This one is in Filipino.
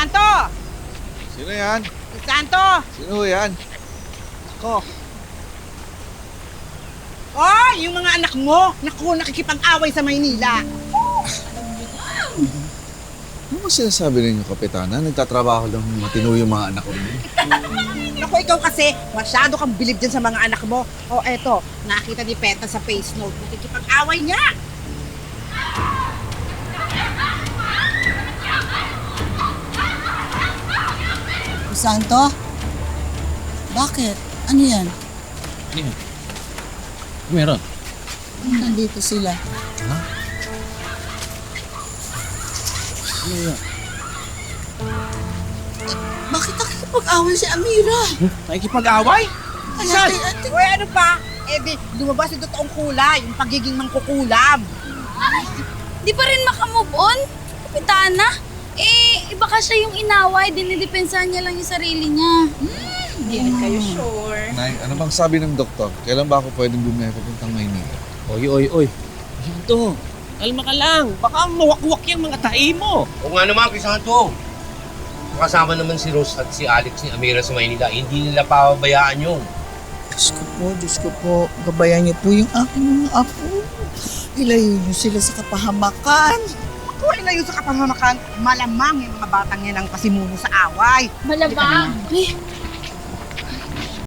Santo! Sino yan? Santo! Sino yan? Ako. Oh, yung mga anak mo, naku, nakikipag-away sa Maynila. Ano ba sinasabi ninyo, Kapitana? Nagtatrabaho lang matino yung mga anak ko rin. Naku, ikaw kasi, masyado kang bilib dyan sa mga anak mo. O eto, nakita ni Peta sa face note, nakikipag-away niya. Santo? Bakit? Ano yan? Ano yun? Meron. Nandito sila. Ano yun? Bakit nakikipag-away si Amira? Nakikipag-away? Saan? Uy, ano pa? Eh di, lumabas yung totoong kulay, yung pagiging mangkukulam. Di pa rin makamove on? Kapitana? Iba ka siya yung inaway, dinidepensahan niya lang yung sarili niya. Hindi rin kayo sure. Nay, ano bang sabi ng doktor? Kailan ba ako pwedeng bumiyay papuntang Maynila? Oy. Santo, kalma ka lang. Baka mawakwak yung mga tae mo. O nga naman, Crisanto. Kasama naman si Rose at si Alex ni Amira sa Maynila. Hindi nila pababayaan yun. Diyos ko po, gabayan niyo po yung aking mga apo. Ilayo niyo sila sa kapahamakan. Kung ilayo sa kapamamakan, malamang yung mga batang yan ang pasimuno sa away. Malamang.